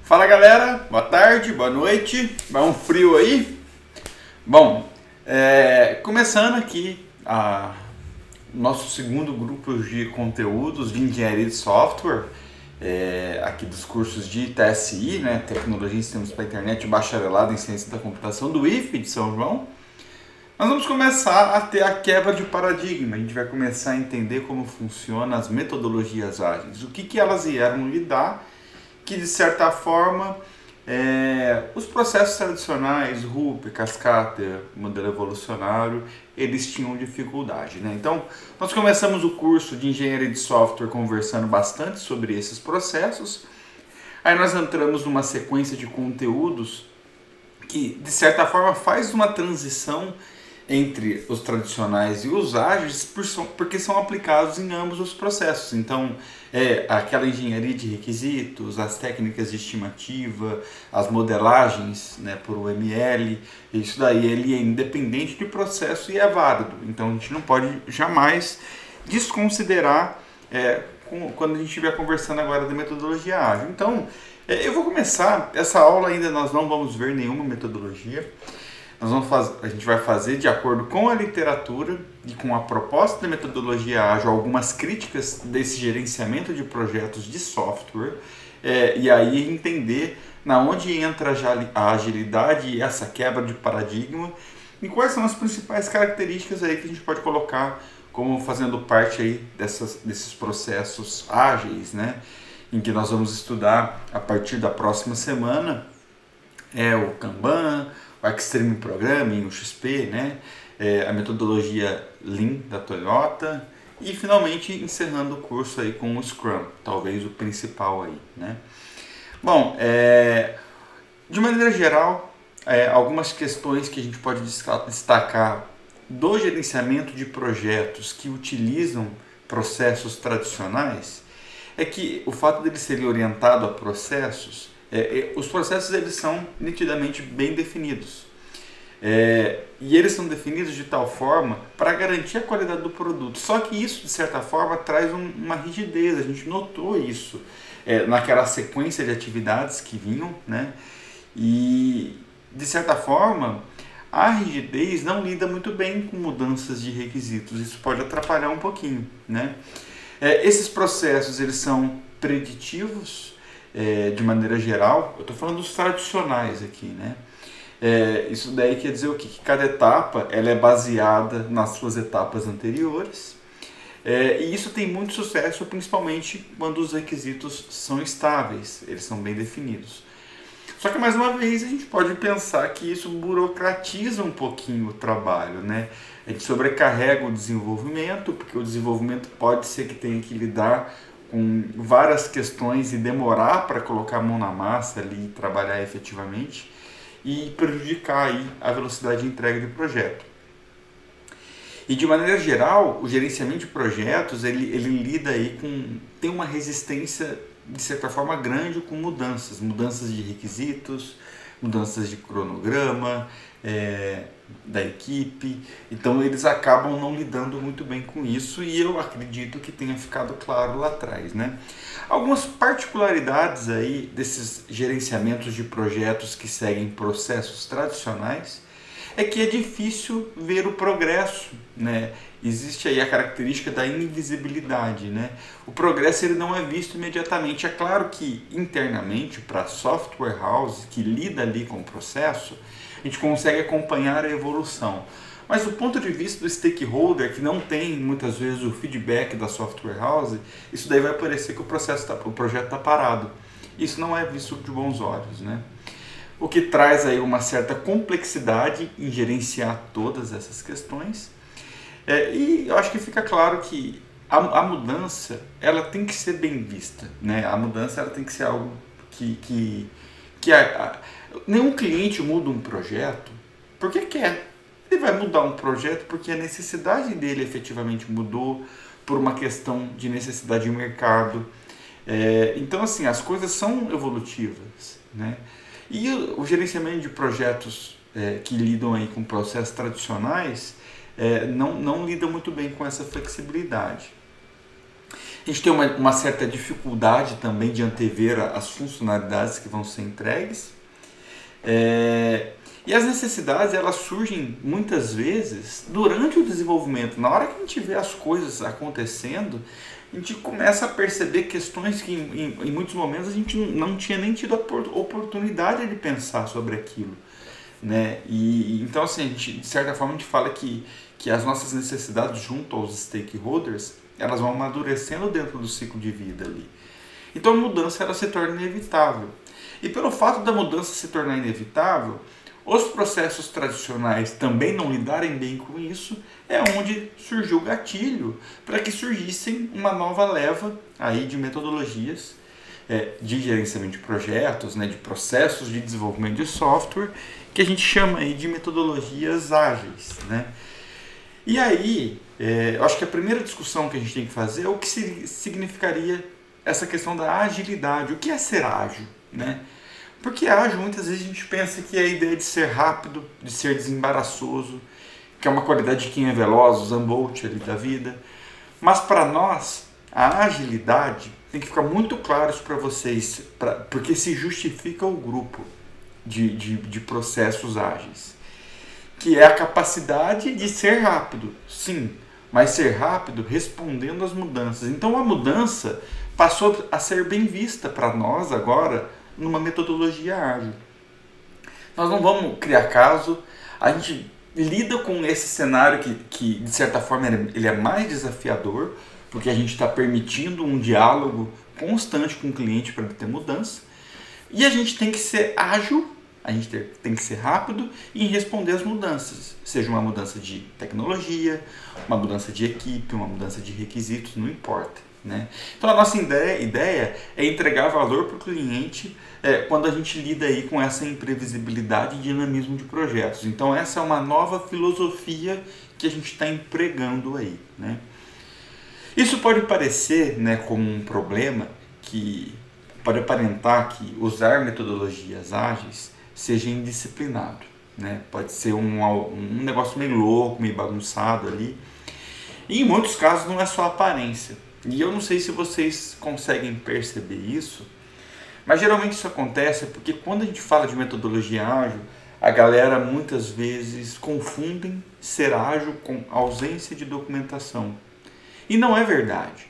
Fala galera, boa tarde, boa noite, vai um frio aí? Bom, começando aqui nosso segundo grupo de conteúdos de engenharia de software, aqui dos cursos de TSI, né, Tecnologia em Sistemas para a Internet e Bacharelado em Ciência da Computação do IFE de São João. Nós vamos começar a ter a quebra de paradigma, a gente vai começar a entender como funcionam as metodologias ágeis, o que elas vieram lidar, que de certa forma os processos tradicionais, RUP, Cascata, modelo evolucionário, eles tinham dificuldade, né? Então, nós começamos o curso de engenharia de software conversando bastante sobre esses processos, aí nós entramos numa sequência de conteúdos que de certa forma faz uma transição entre os tradicionais e os ágeis, porque são aplicados em ambos os processos. Então, aquela engenharia de requisitos, as técnicas de estimativa, as modelagens, né, por UML, isso daí ele é independente de processo e é válido. Então, a gente não pode jamais desconsiderar quando a gente estiver conversando agora da metodologia ágil. Então, eu vou começar, essa aula ainda nós não vamos ver nenhuma metodologia. A gente vai fazer de acordo com a literatura e com a proposta da metodologia ágil algumas críticas desse gerenciamento de projetos de software e aí entender na onde entra a agilidade e essa quebra de paradigma e quais são as principais características aí que a gente pode colocar como fazendo parte aí desses processos ágeis, né, em que nós vamos estudar a partir da próxima semana o Kanban, o Extreme Programming, o XP, né? A metodologia Lean da Toyota e finalmente encerrando o curso aí com o Scrum, talvez o principal aí, né? Bom, de maneira geral, algumas questões que a gente pode destacar do gerenciamento de projetos que utilizam processos tradicionais é que o fato deles serem orientados a processos, os processos eles são nitidamente bem definidos e eles são definidos de tal forma para garantir a qualidade do produto, só que isso de certa forma traz uma rigidez, a gente notou isso naquela sequência de atividades que vinham, né? E de certa forma a rigidez não lida muito bem com mudanças de requisitos, isso pode atrapalhar um pouquinho, né? Esses processos eles são preditivos de maneira geral, eu estou falando dos tradicionais aqui, né? Isso daí quer dizer o quê? Que cada etapa ela é baseada nas suas etapas anteriores e isso tem muito sucesso, principalmente quando os requisitos são estáveis, eles são bem definidos. Só que mais uma vez a gente pode pensar que isso burocratiza um pouquinho o trabalho, né? A gente sobrecarrega o desenvolvimento, porque o desenvolvimento pode ser que tenha que lidar com várias questões e demorar para colocar a mão na massa ali e trabalhar efetivamente e prejudicar aí a velocidade de entrega do projeto. E de maneira geral, o gerenciamento de projetos ele lida aí tem uma resistência de certa forma grande com mudanças de requisitos, mudanças de cronograma da equipe, então eles acabam não lidando muito bem com isso e eu acredito que tenha ficado claro lá atrás, né? Algumas particularidades aí desses gerenciamentos de projetos que seguem processos tradicionais é que é difícil ver o progresso, né? Existe aí a característica da invisibilidade, né? O progresso ele não é visto imediatamente. É claro que internamente para a software house que lida ali com o processo, a gente consegue acompanhar a evolução. Mas do ponto de vista do stakeholder, que não tem muitas vezes o feedback da software house, isso daí vai parecer que o projeto está parado. Isso não é visto de bons olhos, né? O que traz aí uma certa complexidade em gerenciar todas essas questões. E eu acho que fica claro que a mudança ela tem que ser bem vista, né? A mudança ela tem que ser algo que nenhum cliente muda um projeto porque quer. Ele vai mudar um projeto porque a necessidade dele efetivamente mudou por uma questão de necessidade de mercado. Então, assim, as coisas são evolutivas, né? E o gerenciamento de projetos que lidam aí com processos tradicionais não lidam muito bem com essa flexibilidade. A gente tem uma certa dificuldade também de antever as funcionalidades que vão ser entregues. E as necessidades, elas surgem muitas vezes durante o desenvolvimento. Na hora que a gente vê as coisas acontecendo, a gente começa a perceber questões que em muitos momentos a gente não tinha nem tido a oportunidade de pensar sobre aquilo, né? E então, assim, a gente, de certa forma, a gente fala que as nossas necessidades junto aos stakeholders, elas vão amadurecendo dentro do ciclo de vida ali. Então a mudança, ela se torna inevitável. E pelo fato da mudança se tornar inevitável, os processos tradicionais também não lidarem bem com isso, é onde surgiu o gatilho para que surgissem uma nova leva aí de metodologias de gerenciamento de projetos, né, de processos de desenvolvimento de software, que a gente chama aí de metodologias ágeis, né? E aí, eu acho que a primeira discussão que a gente tem que fazer é o que significaria essa questão da agilidade. O que é ser ágil, né? Porque ágil, muitas vezes a gente pensa que é a ideia de ser rápido, de ser desembaraçoso, que é uma qualidade de quem é veloz, o Usain Bolt ali da vida. Mas para nós, a agilidade, tem que ficar muito claro isso para vocês, porque se justifica o grupo de processos ágeis, que é a capacidade de ser rápido, sim, mas ser rápido respondendo às mudanças. Então a mudança passou a ser bem vista para nós agora, numa metodologia ágil. Nós não vamos criar caso, a gente lida com esse cenário que de certa forma ele é mais desafiador, porque a gente está permitindo um diálogo constante com o cliente para ter mudança, e a gente tem que ser ágil, a gente tem que ser rápido em responder às mudanças, seja uma mudança de tecnologia, uma mudança de equipe, uma mudança de requisitos, não importa, né? Então a nossa ideia é entregar valor para o cliente quando a gente lida aí com essa imprevisibilidade e dinamismo de projetos. Então essa é uma nova filosofia que a gente está empregando aí, né? Isso pode parecer, né, como um problema, que pode aparentar que usar metodologias ágeis seja indisciplinado, né? Pode ser um negócio meio louco, meio bagunçado ali. E em muitos casos não é só aparência. E eu não sei se vocês conseguem perceber isso, mas geralmente isso acontece porque quando a gente fala de metodologia ágil, a galera muitas vezes confundem ser ágil com ausência de documentação. E não é verdade.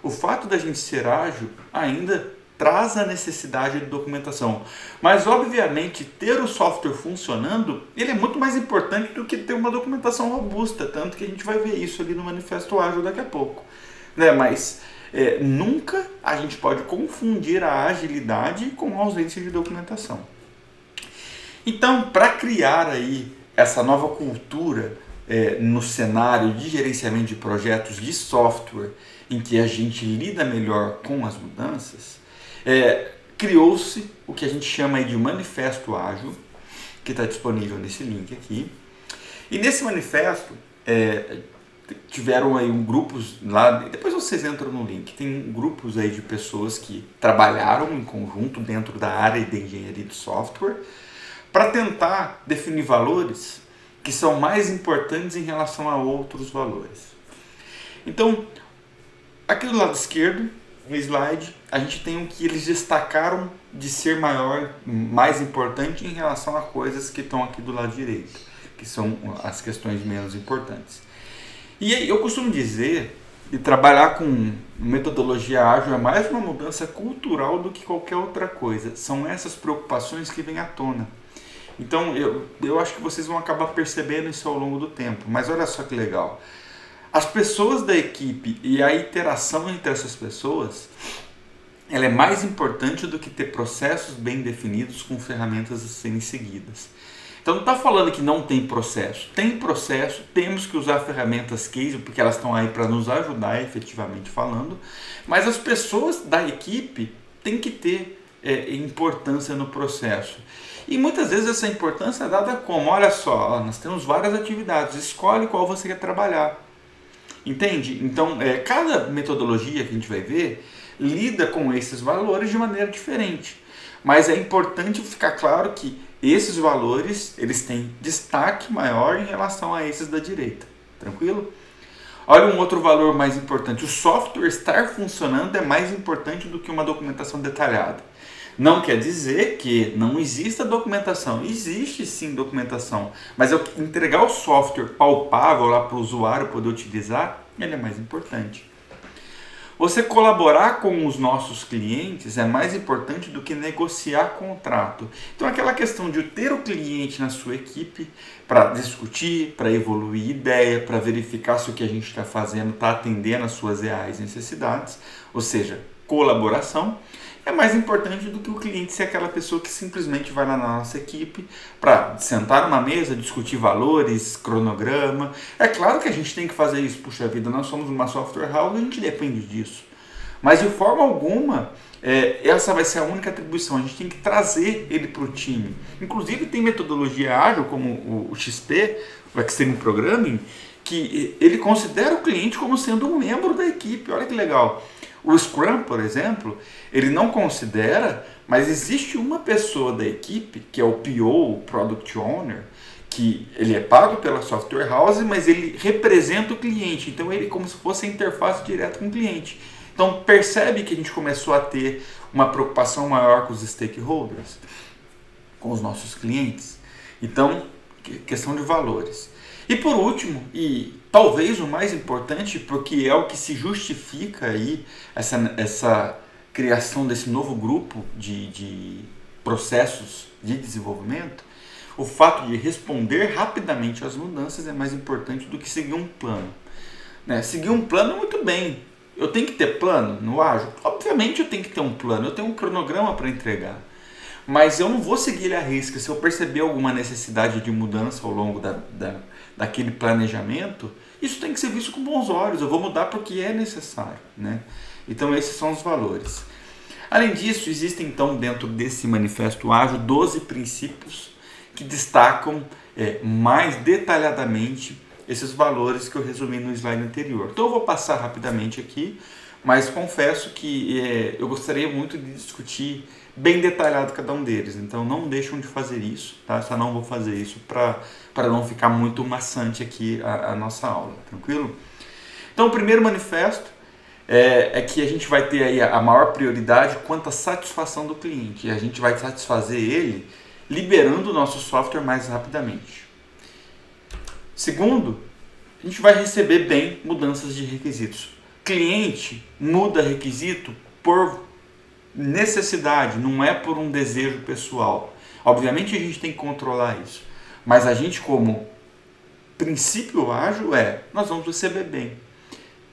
O fato da gente ser ágil ainda traz a necessidade de documentação. Mas, obviamente, ter o software funcionando, ele é muito mais importante do que ter uma documentação robusta, tanto que a gente vai ver isso ali no Manifesto Ágil daqui a pouco, né? Mas nunca a gente pode confundir a agilidade com a ausência de documentação. Então, para criar aí essa nova cultura no cenário de gerenciamento de projetos de software, em que a gente lida melhor com as mudanças, criou-se o que a gente chama aí de Manifesto Ágil, que está disponível nesse link aqui. E nesse manifesto tiveram aí grupos lá, depois vocês entram no link, tem grupos aí de pessoas que trabalharam em conjunto dentro da área de engenharia de software para tentar definir valores que são mais importantes em relação a outros valores. Então, aqui do lado esquerdo, no slide, a gente tem o que eles destacaram de ser mais importante em relação a coisas que estão aqui do lado direito, que são as questões menos importantes. E eu costumo dizer que trabalhar com metodologia ágil é mais uma mudança cultural do que qualquer outra coisa. São essas preocupações que vêm à tona. Então, eu acho que vocês vão acabar percebendo isso ao longo do tempo. Mas olha só que legal. As pessoas da equipe e a interação entre essas pessoas, ela é mais importante do que ter processos bem definidos com ferramentas a serem seguidas. Então, não está falando que não tem processo. Tem processo, temos que usar ferramentas case, porque elas estão aí para nos ajudar, efetivamente falando. Mas as pessoas da equipe têm que ter importância no processo. E muitas vezes essa importância é dada como, olha só, nós temos várias atividades, escolhe qual você quer trabalhar. Entende? Então, cada metodologia que a gente vai ver lida com esses valores de maneira diferente. Mas é importante ficar claro que esses valores, eles têm destaque maior em relação a esses da direita. Tranquilo? Olha um outro valor mais importante. O software estar funcionando é mais importante do que uma documentação detalhada. Não quer dizer que não exista documentação. Existe sim documentação. Mas eu entregar o software palpável lá para o usuário poder utilizar, ele é mais importante. Você colaborar com os nossos clientes é mais importante do que negociar contrato. Então aquela questão de ter o cliente na sua equipe para discutir, para evoluir ideia, para verificar se o que a gente está fazendo está atendendo às suas reais necessidades, ou seja, colaboração, é mais importante do que o cliente ser aquela pessoa que simplesmente vai lá na nossa equipe para sentar numa mesa, discutir valores, cronograma. É claro que a gente tem que fazer isso. Puxa vida, nós somos uma software house, a gente depende disso. Mas de forma alguma, essa vai ser a única atribuição. A gente tem que trazer ele para o time. Inclusive tem metodologia ágil, como o XP, o Extreme Programming, que ele considera o cliente como sendo um membro da equipe. Olha que legal. O Scrum, por exemplo, ele não considera, mas existe uma pessoa da equipe, que é o PO, o Product Owner, que ele é pago pela software house, mas ele representa o cliente. Então ele é como se fosse a interface direta com o cliente. Então percebe que a gente começou a ter uma preocupação maior com os stakeholders, com os nossos clientes. Então, questão de valores. E por último, e talvez o mais importante, porque é o que se justifica aí essa criação desse novo grupo de processos de desenvolvimento, o fato de responder rapidamente às mudanças é mais importante do que seguir um plano. Seguir um plano muito bem. Eu tenho que ter plano no ágil? Obviamente eu tenho que ter um plano, eu tenho um cronograma para entregar. Mas eu não vou seguir ele à risca. Se eu perceber alguma necessidade de mudança ao longo daquele planejamento, isso tem que ser visto com bons olhos. Eu vou mudar porque é necessário, né? Então esses são os valores. Além disso, existem então dentro desse manifesto ágil 12 princípios que destacam mais detalhadamente esses valores que eu resumi no slide anterior. Então eu vou passar rapidamente aqui, mas confesso que eu gostaria muito de discutir bem detalhado cada um deles. Então não deixam de fazer isso, tá? Só não vou fazer isso para não ficar muito maçante aqui a nossa aula, tranquilo? Então o primeiro manifesto é que a gente vai ter aí a maior prioridade quanto à satisfação do cliente. E a gente vai satisfazer ele liberando o nosso software mais rapidamente. Segundo, a gente vai receber bem mudanças de requisitos. Cliente muda requisito por necessidade, não é por um desejo pessoal. Obviamente a gente tem que controlar isso, mas a gente, como princípio ágil, nós vamos receber bem.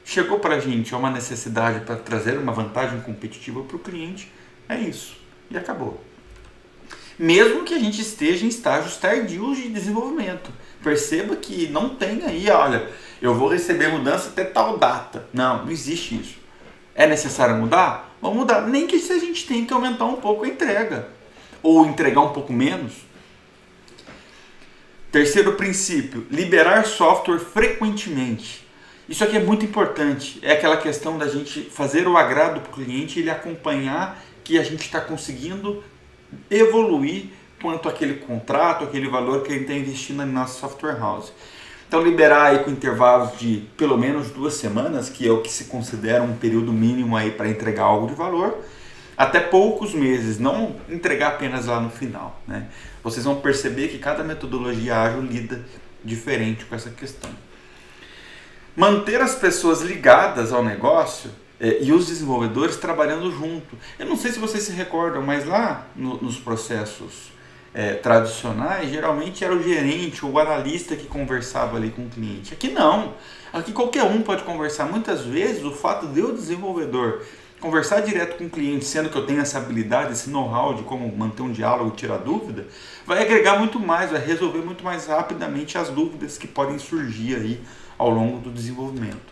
Chegou para a gente uma necessidade para trazer uma vantagem competitiva para o cliente, é isso, e acabou. Mesmo que a gente esteja em estágios tardios de desenvolvimento, perceba que não tem aí, olha, eu vou receber mudança até tal data. Não existe isso. É necessário mudar? Vamos mudar. Nem que se a gente tem que aumentar um pouco a entrega. Ou entregar um pouco menos. Terceiro princípio, liberar software frequentemente. Isso aqui é muito importante. É aquela questão da gente fazer o agrado para o cliente e ele acompanhar que a gente está conseguindo evoluir quanto àquele contrato, aquele valor que ele está investindo na nossa software house. Então liberar aí com intervalos de pelo menos 2 semanas, que é o que se considera um período mínimo aí para entregar algo de valor, até poucos meses, não entregar apenas lá no final, né? Vocês vão perceber que cada metodologia ágil lida diferente com essa questão. Manter as pessoas ligadas ao negócio e os desenvolvedores trabalhando junto. Eu não sei se vocês se recordam, mas lá nos processos tradicionais, geralmente era o gerente ou o analista que conversava ali com o cliente. Aqui não. Aqui qualquer um pode conversar. Muitas vezes o fato de eu, desenvolvedor, conversar direto com o cliente, sendo que eu tenho essa habilidade, esse know-how de como manter um diálogo, tirar dúvida, vai agregar muito mais, vai resolver muito mais rapidamente as dúvidas que podem surgir aí ao longo do desenvolvimento.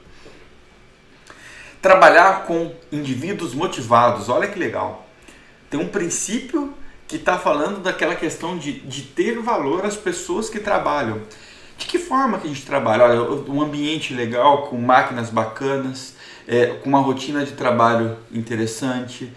Trabalhar com indivíduos motivados, olha que legal. Tem um princípio que está falando daquela questão de ter valor às pessoas que trabalham. De que forma que a gente trabalha? Olha, um ambiente legal, com máquinas bacanas, com uma rotina de trabalho interessante,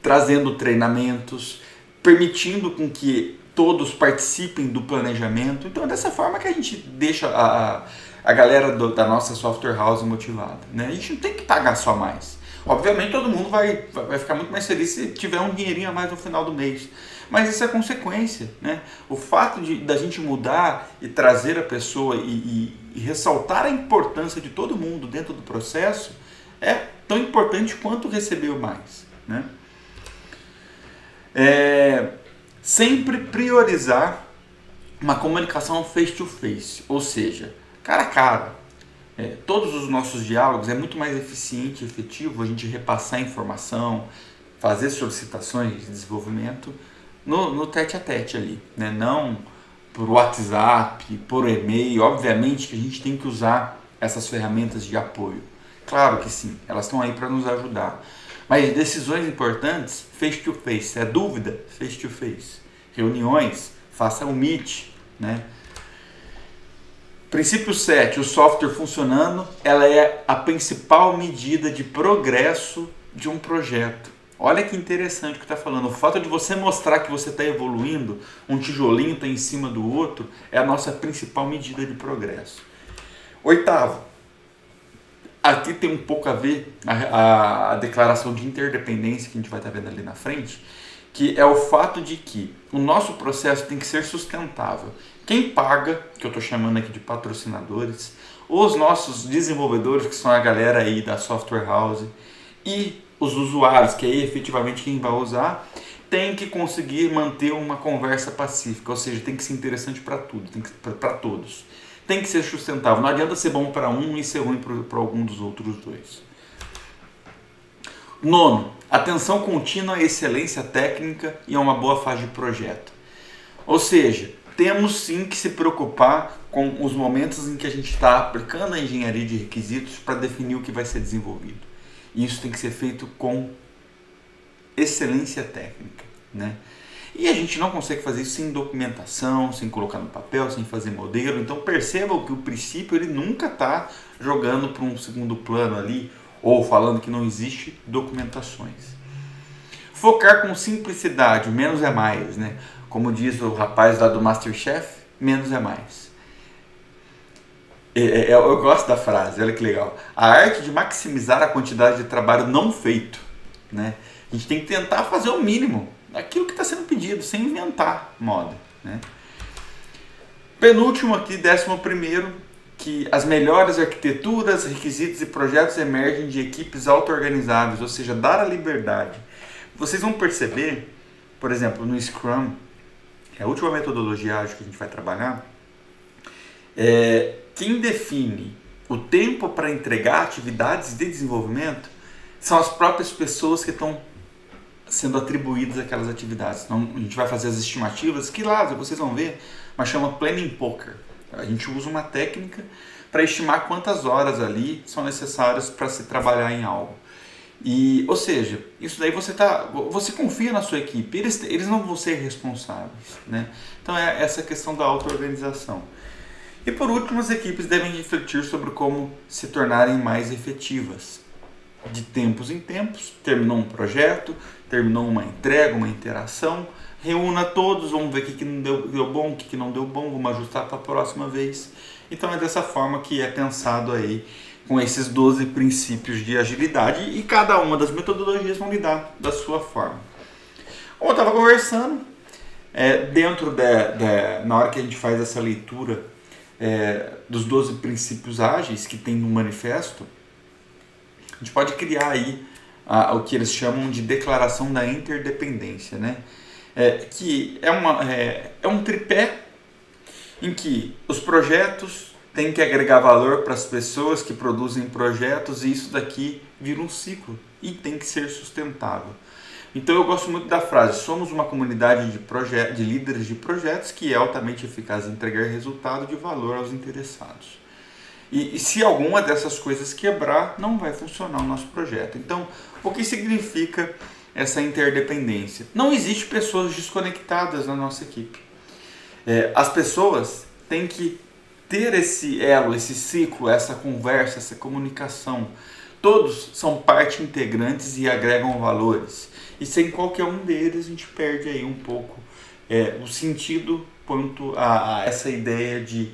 trazendo treinamentos, permitindo com que todos participem do planejamento. Então é dessa forma que a gente deixa a galera da nossa software house motivada, né? A gente não tem que pagar só mais. Obviamente todo mundo vai ficar muito mais feliz se tiver um dinheirinho a mais no final do mês. Mas isso é consequência, né? O fato da gente mudar e trazer a pessoa e ressaltar a importância de todo mundo dentro do processo é tão importante quanto receber mais, né? Sempre priorizar uma comunicação face-to-face, ou seja, cara a cara. Todos os nossos diálogos é muito mais eficiente e efetivo a gente repassar informação, fazer solicitações de desenvolvimento no tete-a-tete ali, né? Não por WhatsApp, por e-mail. Obviamente que a gente tem que usar essas ferramentas de apoio. Claro que sim, elas estão aí para nos ajudar. Mas decisões importantes, face-to-face. Dúvida, face-to-face. Reuniões, faça o Meet, né? Princípio 7, o software funcionando, ela é a principal medida de progresso de um projeto. Olha que interessante o que está falando. O fato de você mostrar que você está evoluindo, um tijolinho está em cima do outro, é a nossa principal medida de progresso. 8º, aqui tem um pouco a ver a declaração de interdependência que a gente vai estar vendo ali na frente, que é o fato de que o nosso processo tem que ser sustentável. Quem paga, que eu estou chamando aqui de patrocinadores, os nossos desenvolvedores, que são a galera aí da software house, e os usuários, que é efetivamente quem vai usar, tem que conseguir manter uma conversa pacífica, ou seja, tem que ser interessante para tudo, para todos. Tem que ser sustentável, não adianta ser bom para um e ser ruim para algum dos outros dois. 9, atenção contínua à excelência técnica e a uma boa fase de projeto. Ou seja, temos sim que se preocupar com os momentos em que a gente está aplicando a engenharia de requisitos para definir o que vai ser desenvolvido. E isso tem que ser feito com excelência técnica, né? E a gente não consegue fazer isso sem documentação, sem colocar no papel, sem fazer modelo. Então percebam que o princípio ele nunca está jogando para um segundo plano ali, ou falando que não existe documentações. Focar com simplicidade, menos é mais, né? Como diz o rapaz lá do Masterchef, menos é mais. Eu gosto da frase, olha que legal. A arte de maximizar a quantidade de trabalho não feito, né? A gente tem que tentar fazer o mínimo, aquilo que está sendo pedido, sem inventar moda, né? Penúltimo aqui, 11º, que as melhores arquiteturas, requisitos e projetos emergem de equipes auto-organizáveis, ou seja, dar a liberdade. Vocês vão perceber, por exemplo, no Scrum, que é a última metodologia ágil que a gente vai trabalhar, quem define o tempo para entregar atividades de desenvolvimento são as próprias pessoas que estão sendo atribuídas aquelas atividades. Então, a gente vai fazer as estimativas, que lá vocês vão ver, mas chama Planning Poker. A gente usa uma técnica para estimar quantas horas ali são necessárias para se trabalhar em algo. Ou seja, isso daí você confia na sua equipe, eles não vão ser responsáveis, né? Então é essa questão da auto-organização. E por último, as equipes devem refletir sobre como se tornarem mais efetivas. De tempos em tempos, terminou um projeto, terminou uma entrega, uma interação, reúna todos, vamos ver o que não deu bom, o que não deu bom, vamos ajustar para a próxima vez. Então é dessa forma que é pensado aí com esses 12 princípios de agilidade e cada uma das metodologias vão lidar da sua forma. Como eu estava conversando, na hora que a gente faz essa leitura dos 12 princípios ágeis que tem no manifesto, a gente pode criar aí o que eles chamam de declaração da interdependência, né? Que é um tripé em que os projetos têm que agregar valor para as pessoas que produzem projetos e isso daqui vira um ciclo e tem que ser sustentável. Então eu gosto muito da frase, somos uma comunidade de líderes de projetos que é altamente eficaz em entregar resultado de valor aos interessados. E se alguma dessas coisas quebrar, não vai funcionar o nosso projeto. Então, o que significa essa interdependência? Não existe pessoas desconectadas na nossa equipe. As pessoas têm que ter esse elo, esse ciclo, essa conversa, essa comunicação. Todos são parte integrantes e agregam valores. E sem qualquer um deles, a gente perde aí um pouco o sentido quanto a essa ideia de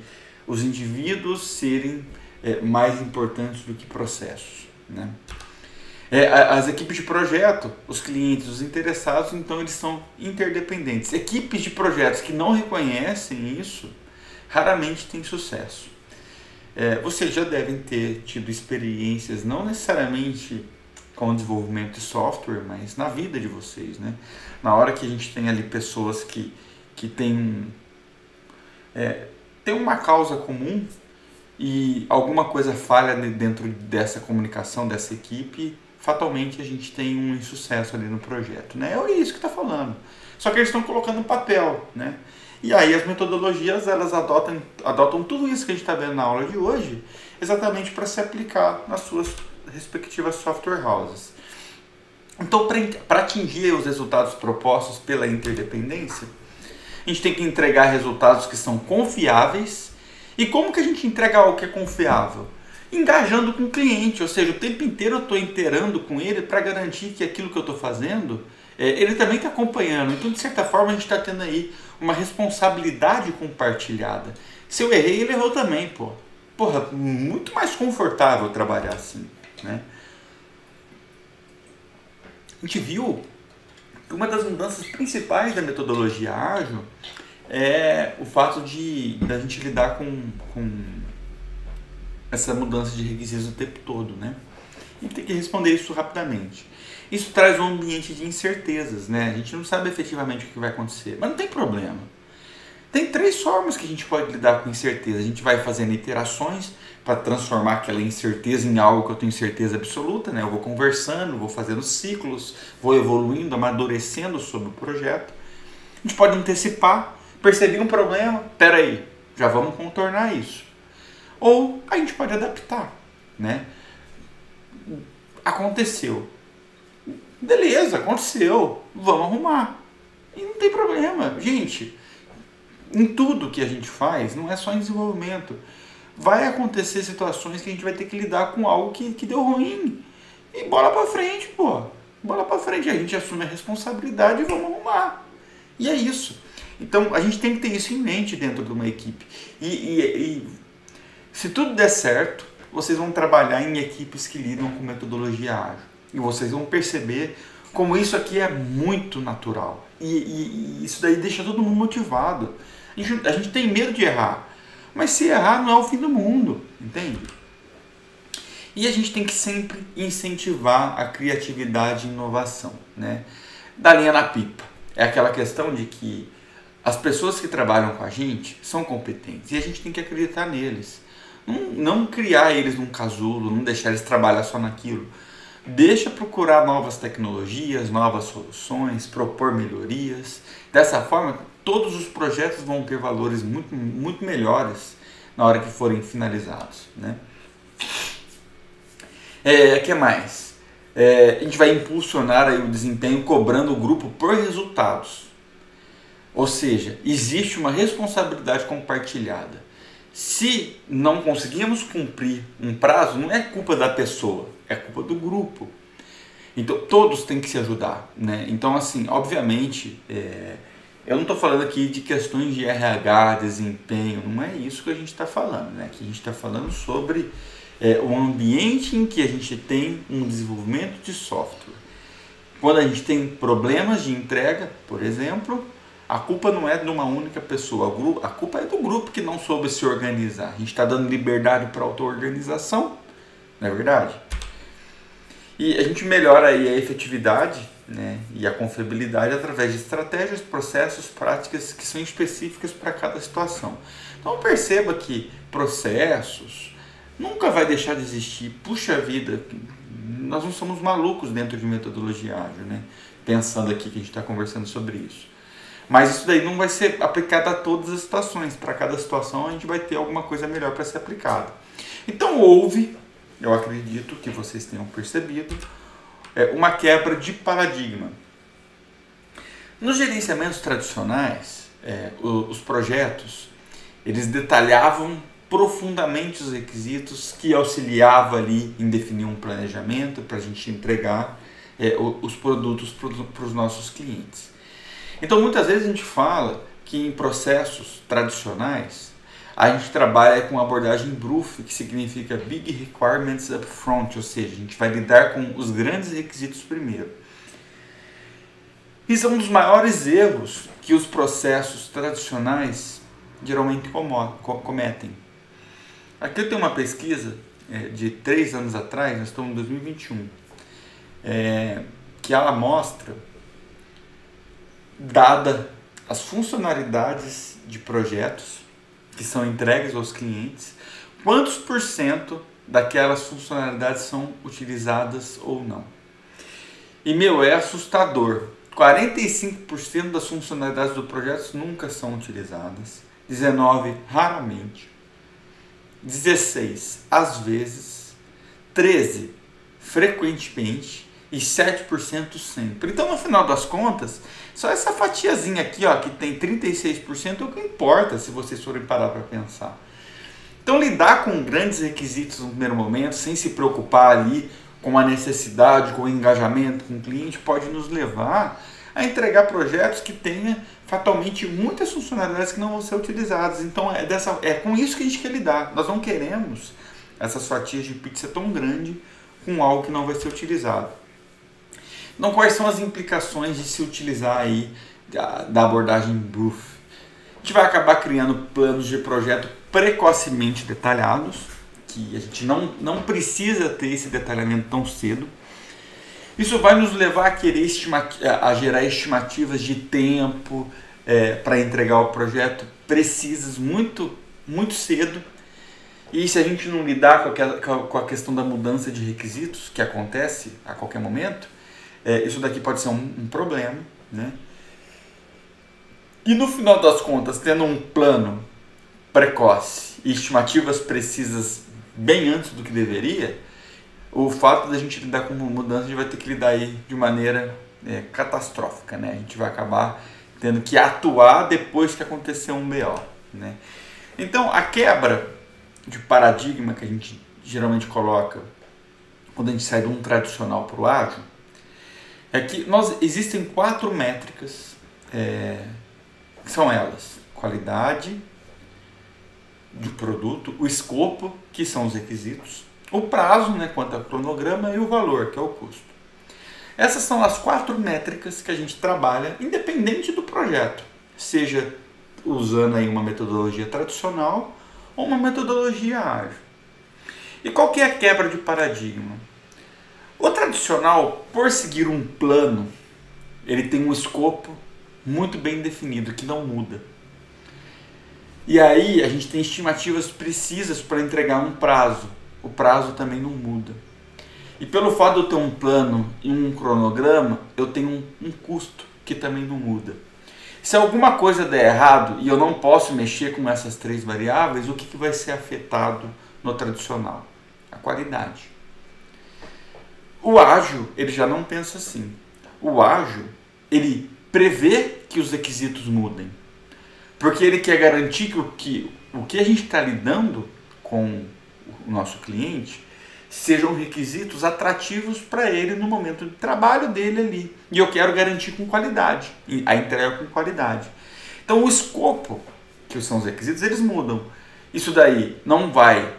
os indivíduos serem mais importantes do que processos, né? As equipes de projeto, os clientes, os interessados, então eles são interdependentes. Equipes de projetos que não reconhecem isso, raramente têm sucesso. Vocês já devem ter tido experiências, não necessariamente com o desenvolvimento de software, mas na vida de vocês, né? Na hora que a gente tem ali pessoas que têm uma causa comum e alguma coisa falha dentro dessa comunicação, dessa equipe, fatalmente a gente tem um insucesso ali no projeto, né? É isso que está falando. Só que eles estão colocando no papel, né? E aí as metodologias, elas adotam tudo isso que a gente está vendo na aula de hoje, exatamente para se aplicar nas suas respectivas software houses. Então, para atingir os resultados propostos pela interdependência, a gente tem que entregar resultados que são confiáveis. E como que a gente entrega algo que é confiável? Engajando com o cliente, ou seja, o tempo inteiro eu estou inteirando com ele para garantir que aquilo que eu estou fazendo, ele também está acompanhando. Então, de certa forma, a gente está tendo aí uma responsabilidade compartilhada. Se eu errei, ele errou também, pô. Porra, muito mais confortável trabalhar assim, né? A gente viu que uma das mudanças principais da metodologia ágil é o fato da gente lidar com essa mudança de requisitos o tempo todo, né? E tem que responder isso rapidamente. Isso traz um ambiente de incertezas, né? A gente não sabe efetivamente o que vai acontecer, mas não tem problema. Tem 3 formas que a gente pode lidar com incerteza. A gente vai fazendo iterações para transformar aquela incerteza em algo que eu tenho certeza absoluta, né? Eu vou conversando, vou fazendo ciclos, vou evoluindo, amadurecendo sobre o projeto. A gente pode antecipar, perceber um problema, peraí, já vamos contornar isso. Ou a gente pode adaptar, né? Aconteceu. Beleza, aconteceu. Vamos arrumar. E não tem problema. Gente, em tudo que a gente faz, não é só em desenvolvimento. Vai acontecer situações que a gente vai ter que lidar com algo que deu ruim. E bola pra frente, pô. Bola pra frente. A gente assume a responsabilidade e vamos arrumar. E é isso. Então, a gente tem que ter isso em mente dentro de uma equipe. E se tudo der certo, vocês vão trabalhar em equipes que lidam com metodologia ágil. E vocês vão perceber como isso aqui é muito natural. E isso daí deixa todo mundo motivado. A gente tem medo de errar. Mas se errar não é o fim do mundo, entende? E a gente tem que sempre incentivar a criatividade e inovação, né? Da linha na pipa. É aquela questão de que as pessoas que trabalham com a gente são competentes e a gente tem que acreditar neles. Não criar eles num casulo, não deixar eles trabalhar só naquilo. Deixa procurar novas tecnologias, novas soluções, propor melhorias. Dessa forma, todos os projetos vão ter valores muito, muito melhores na hora que forem finalizados, né? Que mais? A gente vai impulsionar aí o desempenho cobrando o grupo por resultados. Ou seja, existe uma responsabilidade compartilhada. Se não conseguimos cumprir um prazo, não é culpa da pessoa, é culpa do grupo. Então, todos têm que se ajudar, né? Então, assim, obviamente, eu não estou falando aqui de questões de RH, desempenho, não é isso que a gente está falando, né? Aqui a gente está falando sobre o ambiente em que a gente tem um desenvolvimento de software. Quando a gente tem problemas de entrega, por exemplo, a culpa não é de uma única pessoa, a culpa é do grupo que não soube se organizar. A gente está dando liberdade para a auto-organização, não é verdade? E a gente melhora aí a efetividade, né, e a confiabilidade através de estratégias, processos, práticas que são específicas para cada situação. Então perceba que processos nunca vai deixar de existir. Puxa vida, nós não somos malucos dentro de metodologia ágil, né? Pensando aqui que a gente está conversando sobre isso. Mas isso daí não vai ser aplicado a todas as situações. Para cada situação a gente vai ter alguma coisa melhor para ser aplicada. Então houve, eu acredito que vocês tenham percebido, uma quebra de paradigma. Nos gerenciamentos tradicionais, os projetos, eles detalhavam profundamente os requisitos que auxiliavam ali em definir um planejamento para a gente entregar os produtos para os nossos clientes. Então, muitas vezes a gente fala que em processos tradicionais, a gente trabalha com a abordagem BRUF, que significa Big Requirements Upfront, ou seja, a gente vai lidar com os grandes requisitos primeiro. Isso é um dos maiores erros que os processos tradicionais geralmente cometem. Aqui eu tenho uma pesquisa de 3 anos atrás, nós estamos em 2021, que ela mostra, dada as funcionalidades de projetos que são entregues aos clientes, quantos por cento daquelas funcionalidades são utilizadas ou não. E é assustador. 45% das funcionalidades do projeto nunca são utilizadas, 19% raramente, 16% às vezes, 13% frequentemente e 7% sempre. Então, no final das contas, só essa fatiazinha aqui, ó, que tem 36% é o que importa, se vocês forem parar para pensar. Então, lidar com grandes requisitos no primeiro momento, sem se preocupar ali com a necessidade, com o engajamento com o cliente, pode nos levar a entregar projetos que tenham fatalmente muitas funcionalidades que não vão ser utilizadas. Então, é com isso que a gente quer lidar. Nós não queremos essas fatias de pizza tão grande com algo que não vai ser utilizado. Então, quais são as implicações de se utilizar aí da abordagem BRUF? A gente vai acabar criando planos de projeto precocemente detalhados, que a gente não precisa ter esse detalhamento tão cedo. Isso vai nos levar a querer gerar estimativas de tempo para entregar o projeto precisas muito, muito cedo. E se a gente não lidar com a questão da mudança de requisitos, que acontece a qualquer momento, isso daqui pode ser um problema, né? E no final das contas, tendo um plano precoce e estimativas precisas bem antes do que deveria, o fato da gente lidar com mudança, a gente vai ter que lidar aí de maneira catastrófica, né? A gente vai acabar tendo que atuar depois que acontecer um BO, né? Então, a quebra de paradigma que a gente geralmente coloca quando a gente sai de um tradicional para o ágil é que existem 4 métricas, que são elas: qualidade de produto, o escopo, que são os requisitos, o prazo, né, quanto ao cronograma, e o valor, que é o custo. Essas são as 4 métricas que a gente trabalha, independente do projeto, seja usando aí uma metodologia tradicional ou uma metodologia ágil. E qual que é a quebra de paradigma? O tradicional, por seguir um plano, ele tem um escopo muito bem definido, que não muda. E aí a gente tem estimativas precisas para entregar um prazo. O prazo também não muda. E pelo fato de eu ter um plano e um cronograma, eu tenho um custo que também não muda. Se alguma coisa der errado e eu não posso mexer com essas 3 variáveis, o que vai ser afetado no tradicional? A qualidade. O ágil, ele já não pensa assim. O ágil, ele prevê que os requisitos mudem. Porque ele quer garantir que o que a gente está lidando com o nosso cliente sejam requisitos atrativos para ele no momento de trabalho dele ali. E eu quero garantir com qualidade, a entrega com qualidade. Então o escopo, que são os requisitos, eles mudam. Isso daí não vai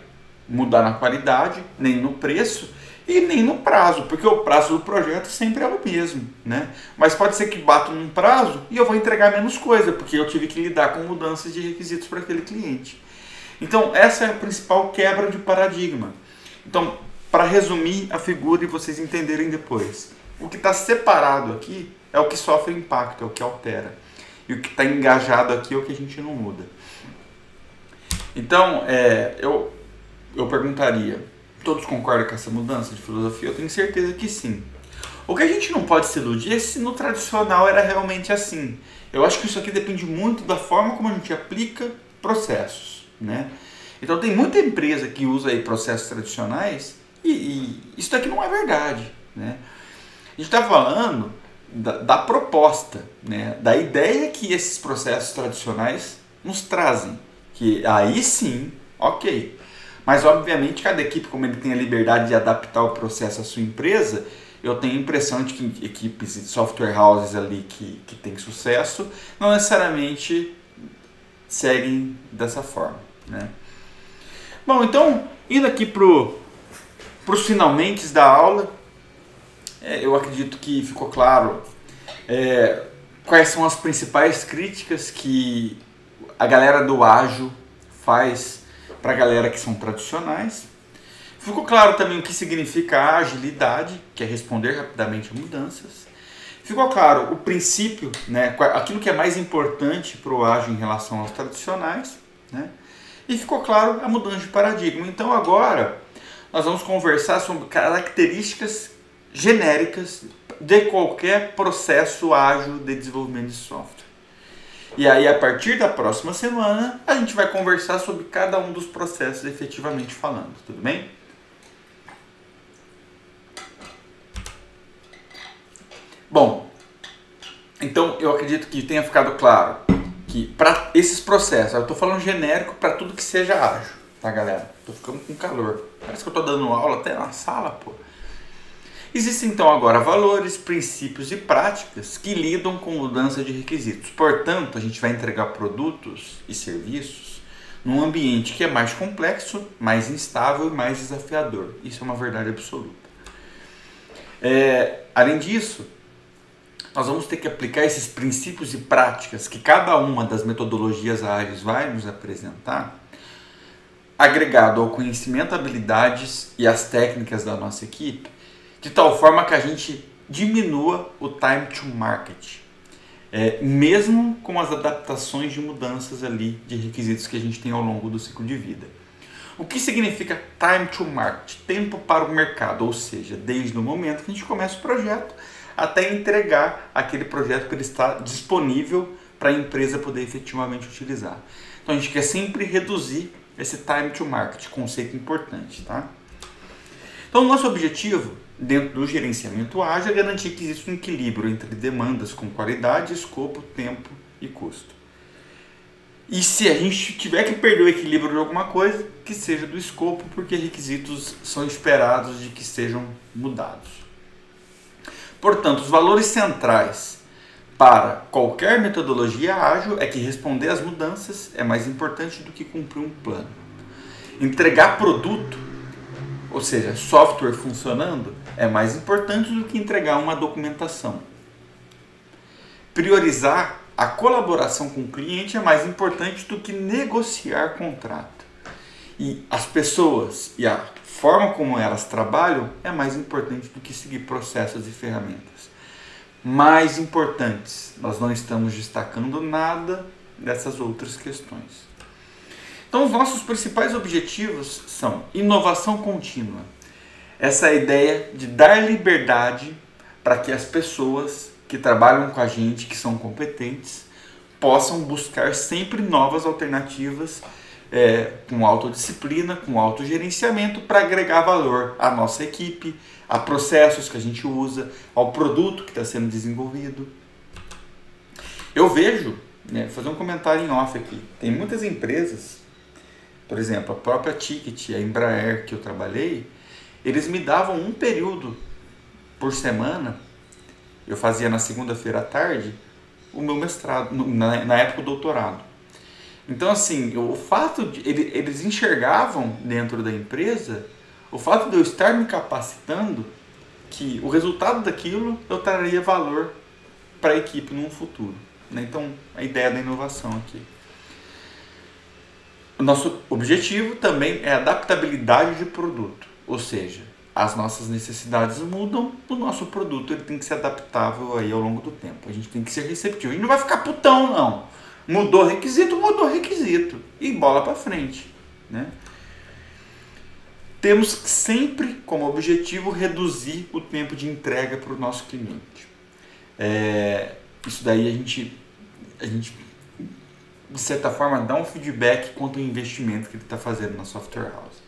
mudar na qualidade, nem no preço e nem no prazo, porque o prazo do projeto sempre é o mesmo, né? Mas pode ser que bata num prazo e eu vou entregar menos coisa, porque eu tive que lidar com mudanças de requisitos para aquele cliente. Então, essa é a principal quebra de paradigma. Então, para resumir a figura e vocês entenderem depois, o que está separado aqui é o que sofre impacto, é o que altera. E o que está engajado aqui é o que a gente não muda. Então, eu perguntaria, todos concordam com essa mudança de filosofia? Eu tenho certeza que sim. O que a gente não pode se iludir é se no tradicional era realmente assim. Eu acho que isso aqui depende muito da forma como a gente aplica processos, né? Então tem muita empresa que usa aí processos tradicionais e isso daqui não é verdade, né? A gente está falando da proposta, né? Da ideia que esses processos tradicionais nos trazem, que aí sim, ok. Mas obviamente cada equipe, como ele tem a liberdade de adaptar o processo à sua empresa, eu tenho a impressão de que equipes de software houses ali que têm sucesso não necessariamente seguem dessa forma. né? Bom, então, indo aqui para os finalmente da aula, eu acredito que ficou claro quais são as principais críticas que a galera do ágil faz para a galera que são tradicionais. Ficou claro também o que significa a agilidade, que é responder rapidamente a mudanças. Ficou claro o princípio, né, aquilo que é mais importante para o ágil em relação aos tradicionais, né? E ficou claro a mudança de paradigma. Então agora nós vamos conversar sobre características genéricas de qualquer processo ágil de desenvolvimento de software. E aí, a partir da próxima semana, a gente vai conversar sobre cada um dos processos efetivamente falando, tudo bem? Bom, então eu acredito que tenha ficado claro que para esses processos, eu estou falando genérico para tudo que seja ágil, tá, galera? Estou ficando com calor, parece que eu estou dando aula até na sala, pô. Existem então agora valores, princípios e práticas que lidam com mudança de requisitos. Portanto, a gente vai entregar produtos e serviços num ambiente que é mais complexo, mais instável e mais desafiador. Isso é uma verdade absoluta. Além disso, nós vamos ter que aplicar esses princípios e práticas que cada uma das metodologias ágeis vai nos apresentar, agregado ao conhecimento, habilidades e as técnicas da nossa equipe, de tal forma que a gente diminua o time to market, mesmo com as adaptações de mudanças ali de requisitos que a gente tem ao longo do ciclo de vida. O que significa time to market? Tempo para o mercado, ou seja, desde o momento que a gente começa o projeto até entregar aquele projeto que ele está disponível para a empresa poder efetivamente utilizar. Então a gente quer sempre reduzir esse time to market, conceito importante, tá? Então o nosso objetivo dentro do gerenciamento ágil é garantir que existe um equilíbrio entre demandas com qualidade, escopo, tempo e custo. E se a gente tiver que perder o equilíbrio de alguma coisa, que seja do escopo, porque requisitos são esperados de que sejam mudados. Portanto, os valores centrais para qualquer metodologia ágil é que responder às mudanças é mais importante do que cumprir um plano. Entregar produto, ou seja, software funcionando, é mais importante do que entregar uma documentação. Priorizar a colaboração com o cliente é mais importante do que negociar contrato. E as pessoas e a forma como elas trabalham é mais importante do que seguir processos e ferramentas. Mais importantes, nós não estamos destacando nada dessas outras questões. Então, os nossos principais objetivos são inovação contínua. Essa é a ideia de dar liberdade para que as pessoas que trabalham com a gente, que são competentes, possam buscar sempre novas alternativas com autodisciplina, com autogerenciamento para agregar valor à nossa equipe, a processos que a gente usa, ao produto que está sendo desenvolvido. Eu vejo, fazer um comentário em off aqui, tem muitas empresas, por exemplo, a própria Ticket, a Embraer que eu trabalhei, eles me davam um período por semana, eu fazia na segunda-feira à tarde, o meu mestrado, na época o doutorado. Então assim, o fato de eles enxergavam dentro da empresa, o fato de eu estar me capacitando, que o resultado daquilo eu traria valor para a equipe no futuro. Então, a ideia da inovação aqui. O nosso objetivo também é a adaptabilidade de produto, ou seja, as nossas necessidades mudam, o nosso produto ele tem que ser adaptável aí ao longo do tempo. A gente tem que ser receptivo. A gente não vai ficar putão, não. Mudou requisito e bola para frente, né? Temos sempre como objetivo reduzir o tempo de entrega para o nosso cliente. Isso daí a gente, de certa forma, dá um feedback quanto ao investimento que ele está fazendo na software house.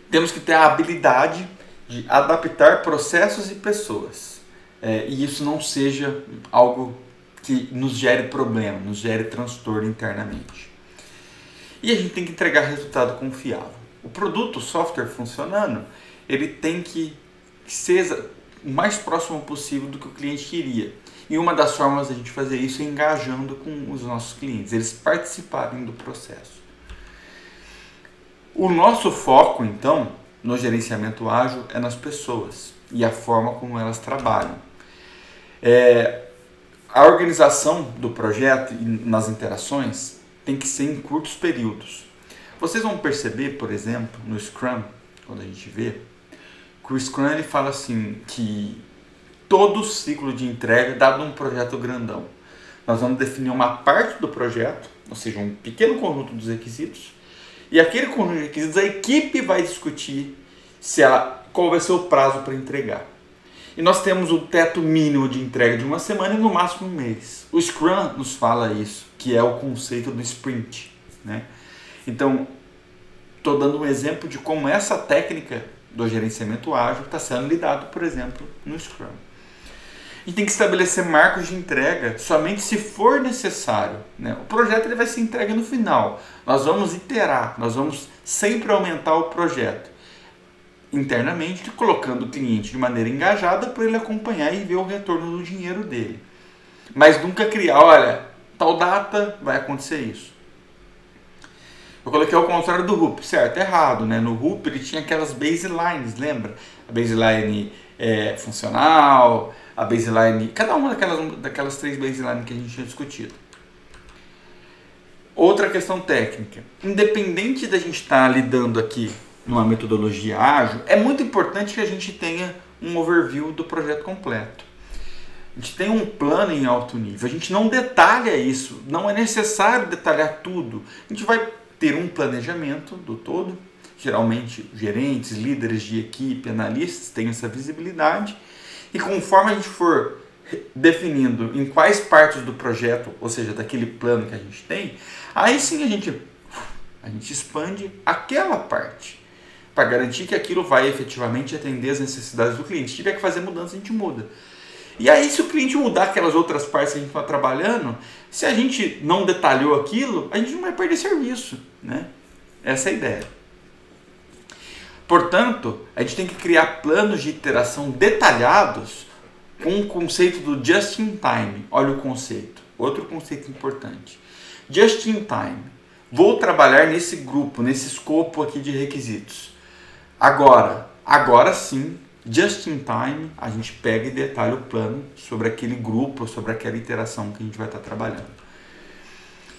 Temos que ter a habilidade de adaptar processos e pessoas. E isso não seja algo que nos gere problema, nos gere transtorno internamente. E a gente tem que entregar resultado confiável. O produto, o software funcionando, ele tem que ser o mais próximo possível do que o cliente queria. E uma das formas de a gente fazer isso é engajando com os nossos clientes, eles participarem do processo. O nosso foco, então, no gerenciamento ágil é nas pessoas e a forma como elas trabalham. A organização do projeto e nas interações tem que ser em curtos períodos. Vocês vão perceber, por exemplo, no Scrum, quando a gente vê, que o Scrum ele fala assim, que todo ciclo de entrega, dado um projeto grandão, nós vamos definir uma parte do projeto, ou seja, um pequeno conjunto dos requisitos, e aquele conjunto de requisitos a equipe vai discutir qual vai ser o prazo para entregar. E nós temos o teto mínimo de entrega de uma semana e no máximo um mês. O Scrum nos fala isso, que é o conceito do sprint, né? Então, estou dando um exemplo de como essa técnica do gerenciamento ágil está sendo lidado, por exemplo, no Scrum. E tem que estabelecer marcos de entrega somente se for necessário, né? O projeto ele vai ser entregue no final. Nós vamos iterar, nós vamos sempre aumentar o projeto internamente, colocando o cliente de maneira engajada para ele acompanhar e ver o retorno do dinheiro dele. Mas nunca criar, olha, tal data vai acontecer isso. Eu coloquei ao contrário do Hoop, certo? Errado, né? No Hoop ele tinha aquelas baselines, lembra? A baseline funcional, a baseline, cada uma daquelas 3 baselines que a gente tinha discutido. Outra questão técnica, independente da gente estar lidando aqui numa metodologia ágil, é muito importante que a gente tenha um overview do projeto completo. A gente tem um plano em alto nível, a gente não detalha isso, não é necessário detalhar tudo. A gente vai ter um planejamento do todo, geralmente gerentes, líderes de equipe, analistas têm essa visibilidade, e conforme a gente for definindo em quais partes do projeto, ou seja, daquele plano que a gente tem, aí sim a gente expande aquela parte, para garantir que aquilo vai efetivamente atender as necessidades do cliente. Se tiver que fazer mudança, a gente muda. E aí, se o cliente mudar aquelas outras partes que a gente está trabalhando, se a gente não detalhou aquilo, a gente não vai perder serviço, né? Essa é a ideia. Portanto, a gente tem que criar planos de iteração detalhados com o conceito do just in time. Olha o conceito. Outro conceito importante. Just in time. Vou trabalhar nesse grupo, nesse escopo aqui de requisitos. Agora sim, just in time, a gente pega e detalha o plano sobre aquele grupo, sobre aquela iteração que a gente vai estar trabalhando.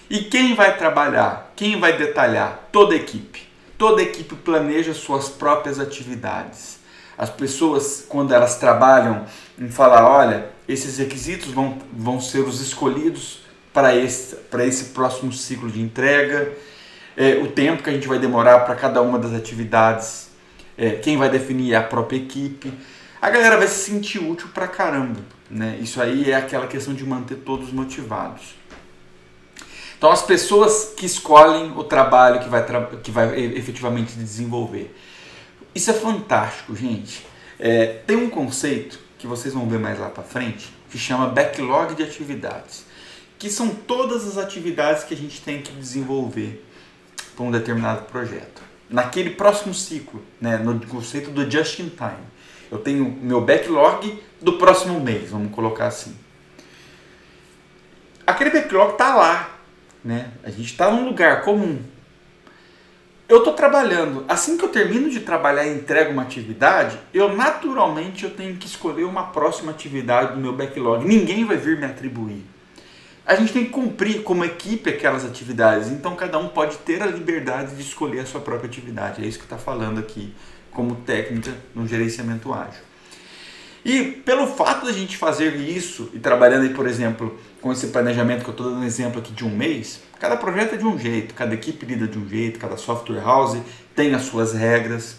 E quem vai trabalhar? Quem vai detalhar? Toda a equipe. Toda a equipe planeja suas próprias atividades. As pessoas, quando elas trabalham em falar, olha, esses requisitos vão ser os escolhidos para esse próximo ciclo de entrega, o tempo que a gente vai demorar para cada uma das atividades, quem vai definir é a própria equipe. A galera vai se sentir útil pra caramba, né? Isso aí é aquela questão de manter todos motivados. Então as pessoas que escolhem o trabalho que vai efetivamente desenvolver. Isso é fantástico, gente. Tem um conceito que vocês vão ver mais lá para frente, que chama backlog de atividades, que são todas as atividades que a gente tem que desenvolver para um determinado projeto. Naquele próximo ciclo, né, no conceito do just in time. Eu tenho meu backlog do próximo mês, vamos colocar assim. Aquele backlog está lá, né? A gente está num lugar comum. Eu estou trabalhando, assim que eu termino de trabalhar e entrego uma atividade, naturalmente eu tenho que escolher uma próxima atividade do meu backlog. Ninguém vai vir me atribuir. A gente tem que cumprir como equipe aquelas atividades, então cada um pode ter a liberdade de escolher a sua própria atividade. É isso que está falando aqui como técnica no gerenciamento ágil. E pelo fato de a gente fazer isso e trabalhando aí, por exemplo, com esse planejamento que eu estou dando exemplo aqui de um mês, cada projeto é de um jeito, cada equipe lida de um jeito, cada software house tem as suas regras,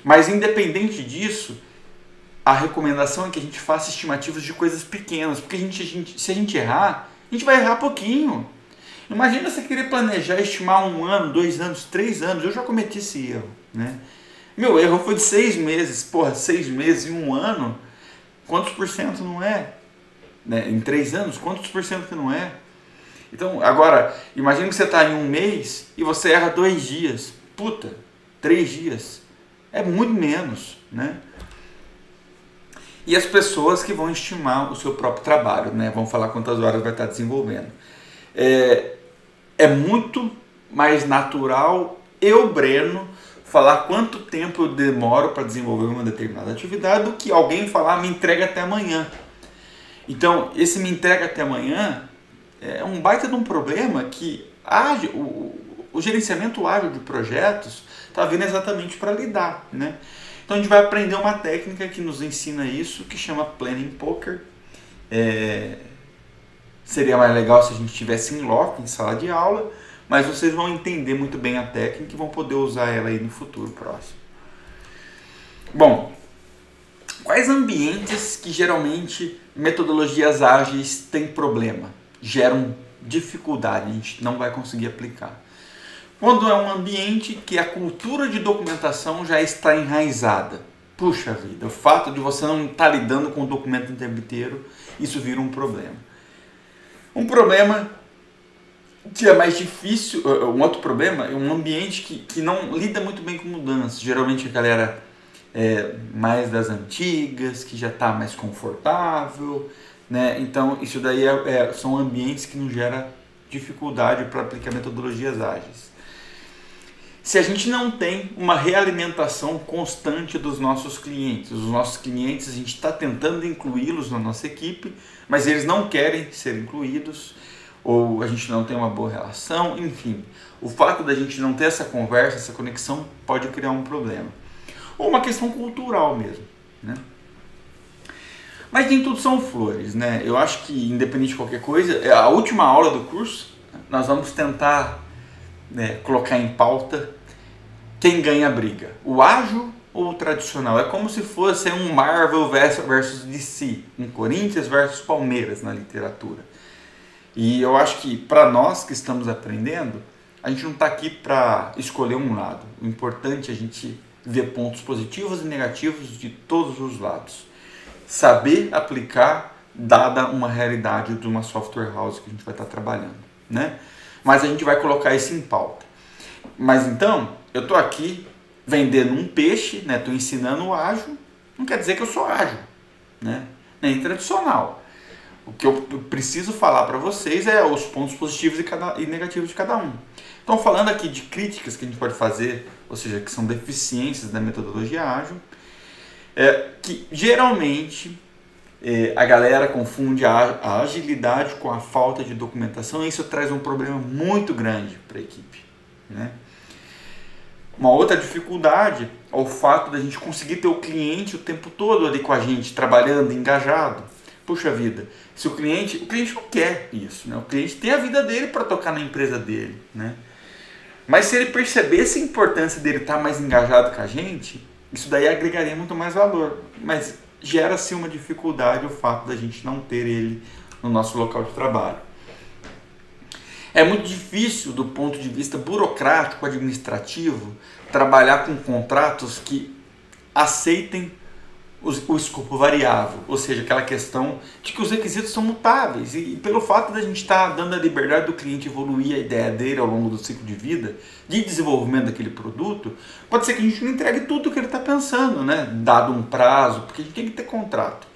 mas independente disso, a recomendação é que a gente faça estimativas de coisas pequenas, porque se a gente errar, a gente vai errar pouquinho. Imagina você querer planejar, estimar 1 ano, 2 anos, 3 anos. Eu já cometi esse erro, né? Meu erro foi de 6 meses. Porra, 6 meses em 1 ano, quantos por cento não é? Né? Em 3 anos, quantos por cento que não é? Então, agora, imagina que você está em 1 mês e você erra 2 dias. Puta, 3 dias. É muito menos, né? E as pessoas que vão estimar o seu próprio trabalho, né? Vão falar quantas horas vai estar desenvolvendo. É muito mais natural eu, Breno, falar quanto tempo eu demoro para desenvolver uma determinada atividade do que alguém falar me entrega até amanhã. Então, esse me entrega até amanhã é um baita de um problema que o gerenciamento ágil de projetos está vindo exatamente para lidar, né? Então a gente vai aprender uma técnica que nos ensina isso, que chama Planning Poker. Seria mais legal se a gente estivesse em loco, em sala de aula, mas vocês vão entender muito bem a técnica e vão poder usar ela aí no futuro próximo. Bom, quais ambientes que geralmente metodologias ágeis têm problema, geram dificuldade, a gente não vai conseguir aplicar? Quando é um ambiente que a cultura de documentação já está enraizada. Puxa vida, o fato de você não estar lidando com o documento o tempo inteiro, isso vira um problema. Um problema que é mais difícil, um outro problema é um ambiente que não lida muito bem com mudanças. Geralmente a galera mais das antigas, que já está mais confortável, né? Então isso daí são ambientes que nos geram dificuldade para aplicar metodologias ágeis. Se a gente não tem uma realimentação constante dos nossos clientes, os nossos clientes a gente está tentando incluí-los na nossa equipe, mas eles não querem ser incluídos, ou a gente não tem uma boa relação, enfim. O fato da gente não ter essa conversa, essa conexão, pode criar um problema. Ou uma questão cultural mesmo, né? Mas nem tudo são flores, né? Eu acho que, independente de qualquer coisa, a última aula do curso, nós vamos tentar colocar em pauta quem ganha a briga, o ágil ou o tradicional. É como se fosse um Marvel versus DC, um Corinthians versus Palmeiras na literatura. E eu acho que para nós que estamos aprendendo, a gente não está aqui para escolher um lado. O importante é a gente ver pontos positivos e negativos de todos os lados. Saber aplicar dada uma realidade de uma software house que a gente vai estar trabalhando, né? Mas a gente vai colocar isso em pauta. Mas então, eu estou aqui vendendo um peixe, né? Estou ensinando o ágil, não quer dizer que eu sou ágil, né? Nem tradicional. O que eu preciso falar para vocês é os pontos positivos e negativos de cada um. Então, falando aqui de críticas que a gente pode fazer, ou seja, que são deficiências da metodologia ágil, que geralmente a galera confunde a agilidade com a falta de documentação e isso traz um problema muito grande para a equipe, né? Uma outra dificuldade é o fato da gente conseguir ter o cliente o tempo todo ali com a gente, trabalhando, engajado. Puxa vida, se o cliente não quer isso, né? O cliente tem a vida dele para tocar na empresa dele, né? Mas se ele percebesse a importância dele estar mais engajado com a gente, isso daí agregaria muito mais valor. Mas gera-se uma dificuldade o fato da gente não ter ele no nosso local de trabalho. É muito difícil, do ponto de vista burocrático, administrativo, trabalhar com contratos que aceitem o escopo variável, ou seja, aquela questão de que os requisitos são mutáveis e pelo fato da gente estar dando a liberdade do cliente evoluir a ideia dele ao longo do ciclo de vida, de desenvolvimento daquele produto, pode ser que a gente não entregue tudo o que ele está pensando, né? Dado um prazo, porque a gente tem que ter contrato.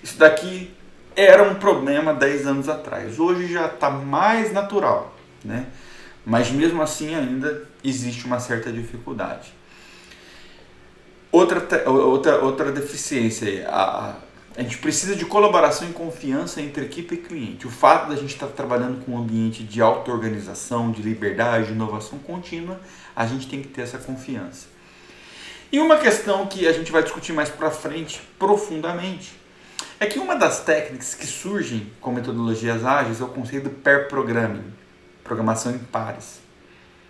Isso daqui era um problema 10 anos atrás, hoje já está mais natural, né? Mas mesmo assim ainda existe uma certa dificuldade. Outra deficiência, a gente precisa de colaboração e confiança entre equipe e cliente. O fato da gente estar trabalhando com um ambiente de auto-organização, de liberdade, de inovação contínua, a gente tem que ter essa confiança. E uma questão que a gente vai discutir mais para frente, profundamente, é que uma das técnicas que surgem com metodologias ágeis é o conceito do pair programming, programação em pares.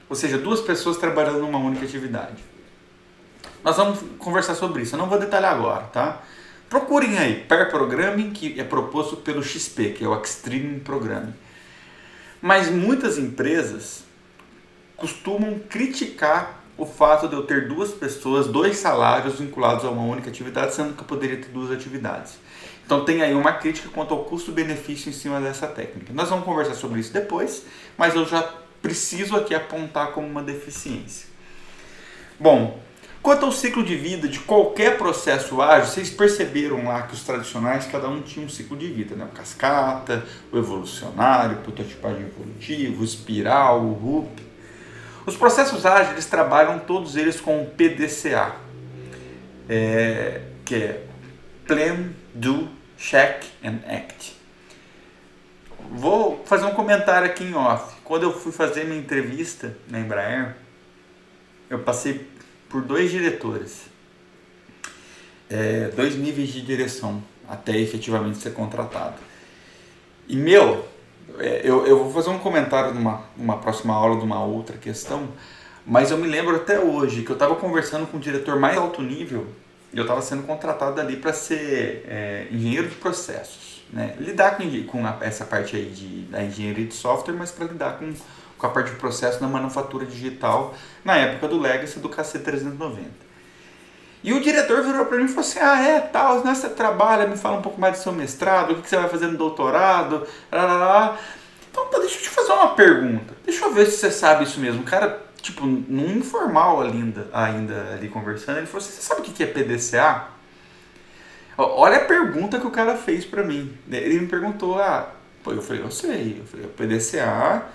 Ou seja, duas pessoas trabalhando numa única atividade. Nós vamos conversar sobre isso, eu não vou detalhar agora, tá? Procurem aí, Pair Programming, que é proposto pelo XP, que é o Extreme Programming. Mas muitas empresas costumam criticar o fato de eu ter duas pessoas, dois salários vinculados a uma única atividade, sendo que eu poderia ter duas atividades. Então tem aí uma crítica quanto ao custo-benefício em cima dessa técnica. Nós vamos conversar sobre isso depois, mas eu já preciso aqui apontar como uma deficiência. Bom, quanto ao ciclo de vida de qualquer processo ágil, vocês perceberam lá que os tradicionais, cada um tinha um ciclo de vida, né? O cascata, o evolucionário, o prototipagem evolutivo, o espiral, o RUP. Os processos ágeis, eles trabalham todos eles com o PDCA, que é Plan, Do, Check and Act. Vou fazer um comentário aqui em off. Quando eu fui fazer minha entrevista na Embraer, eu passei por 2 diretores, 2 níveis de direção, até efetivamente ser contratado. E eu vou fazer um comentário numa próxima aula de uma outra questão, mas eu me lembro até hoje que eu estava conversando com o diretor mais alto nível e eu estava sendo contratado ali para ser engenheiro de processos, né? Lidar com essa parte aí da engenharia de software, mas para lidar com a parte de processo na manufatura digital na época do Legacy do KC390. E o diretor virou para mim e falou assim, tal, né, você trabalha, me fala um pouco mais do seu mestrado, o que você vai fazer no doutorado, Então, deixa eu te fazer uma pergunta, deixa eu ver se você sabe isso mesmo. O cara, tipo, num informal ainda ali conversando, ele falou assim, você sabe o que é PDCA? Olha a pergunta que o cara fez para mim. Ele me perguntou, eu falei, eu sei. Eu falei, o PDCA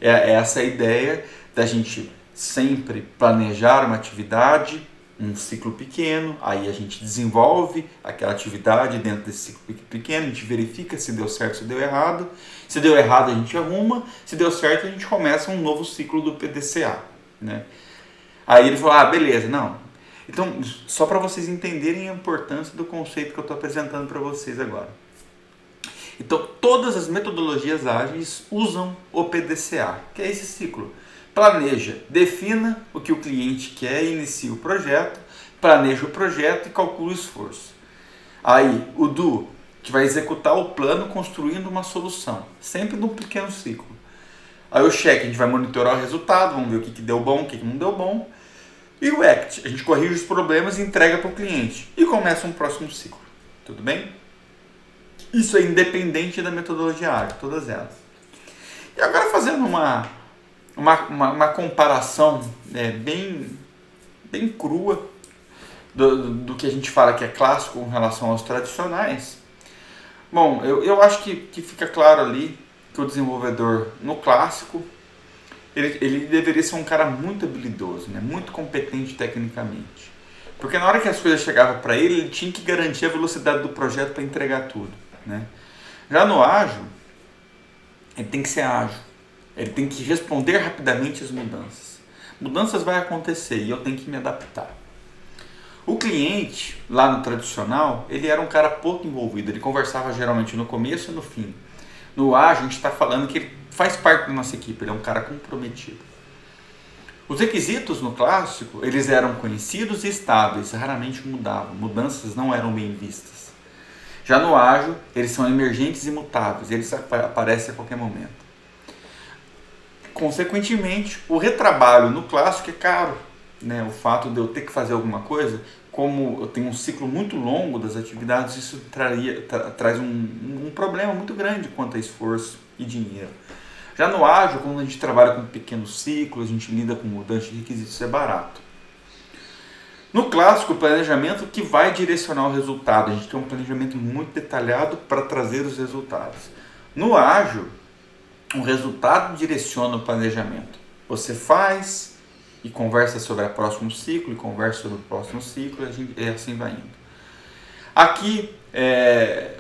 é essa ideia da gente sempre planejar uma atividade, um ciclo pequeno, aí a gente desenvolve aquela atividade dentro desse ciclo pequeno, a gente verifica se deu certo, se deu errado. Se deu errado, a gente arruma. Se deu certo, a gente começa um novo ciclo do PDCA, né? Aí ele falou, beleza, não. Então, só para vocês entenderem a importância do conceito que eu estou apresentando para vocês agora. Então, todas as metodologias ágeis usam o PDCA, que é esse ciclo. Planeja, defina o que o cliente quer, inicia o projeto, planeja o projeto e calcula o esforço. Aí, o Do, que vai executar o plano construindo uma solução, sempre num pequeno ciclo. Aí o Check, a gente vai monitorar o resultado, vamos ver o que deu bom, o que não deu bom. E o Act, a gente corrige os problemas e entrega para o cliente. E começa um próximo ciclo. Tudo bem? Isso é independente da metodologia ágil, todas elas. E agora fazendo uma comparação bem crua do que a gente fala que é clássico com relação aos tradicionais. Bom, eu acho que fica claro ali que o desenvolvedor no clássico ele deveria ser um cara muito habilidoso, né? Muito competente tecnicamente. Porque na hora que as coisas chegavam para ele tinha que garantir a velocidade do projeto para entregar tudo, né? Já no ágil, ele tem que ser ágil. Ele tem que responder rapidamente às mudanças. Mudanças vai acontecer e eu tenho que me adaptar. O cliente, lá no tradicional, ele era um cara pouco envolvido. Ele conversava geralmente no começo e no fim. No ágil, a gente está falando que ele faz parte da nossa equipe. Ele é um cara comprometido. Os requisitos no clássico, eles eram conhecidos e estáveis. Raramente mudavam. Mudanças não eram bem vistas. Já no ágil, eles são emergentes e mutáveis. Eles aparecem a qualquer momento. Consequentemente, o retrabalho no clássico é caro, né? O fato de eu ter que fazer alguma coisa, como eu tenho um ciclo muito longo das atividades, isso traz um problema muito grande quanto a esforço e dinheiro. Já no ágil, quando a gente trabalha com pequenos ciclos, a gente lida com mudança de requisitos, isso é barato. No clássico, o planejamento que vai direcionar o resultado, a gente tem um planejamento muito detalhado para trazer os resultados. No ágil, o resultado direciona o planejamento. Você faz e conversa sobre o próximo ciclo, e conversa sobre o próximo ciclo, e assim vai indo. Aqui,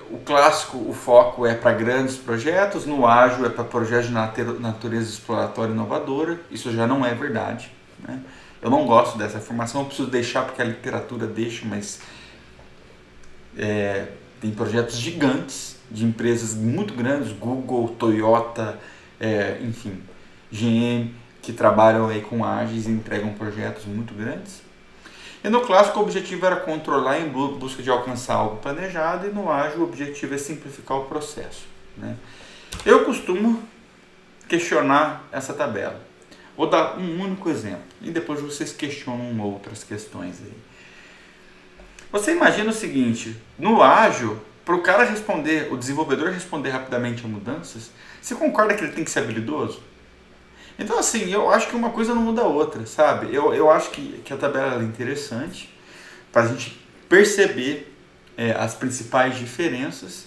o clássico, o foco é para grandes projetos, no ágil é para projetos de natureza exploratória e inovadora. Isso já não é verdade, né? Eu não gosto dessa informação, eu preciso deixar porque a literatura deixa, mas tem projetos gigantes de empresas muito grandes, Google, Toyota, enfim, GM, que trabalham aí com ágeis e entregam projetos muito grandes. E no clássico o objetivo era controlar em busca de alcançar algo planejado, e no ágil o objetivo é simplificar o processo, né? Eu costumo questionar essa tabela. Vou dar um único exemplo e depois vocês questionam outras questões aí. Você imagina o seguinte, no ágil, para o cara responder, o desenvolvedor responder rapidamente a mudanças, você concorda que ele tem que ser habilidoso? Então assim, eu acho que uma coisa não muda a outra, sabe? Eu acho que a tabela é interessante para a gente perceber as principais diferenças,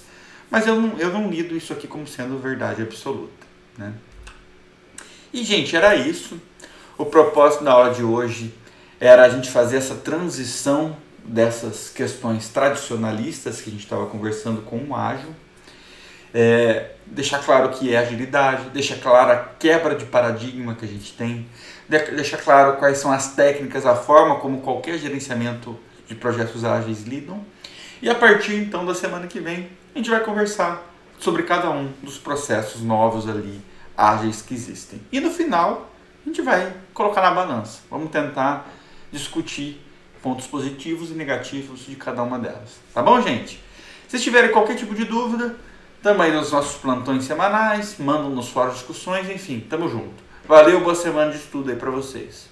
mas eu não lido isso aqui como sendo verdade absoluta, né? E gente, era isso. O propósito da aula de hoje era a gente fazer essa transição dessas questões tradicionalistas que a gente estava conversando com o ágil, deixar claro o que é agilidade, deixar claro a quebra de paradigma que a gente tem, deixar claro quais são as técnicas, a forma como qualquer gerenciamento de projetos ágeis lidam. E a partir então da semana que vem, a gente vai conversar sobre cada um dos processos novos ali, ágeis que existem. E no final, a gente vai colocar na balança. Vamos tentar discutir pontos positivos e negativos de cada uma delas. Tá bom, gente? Se tiverem qualquer tipo de dúvida, também nos nossos plantões semanais, mandam nos fóruns de discussões, enfim, tamo junto. Valeu, boa semana de estudo aí pra vocês.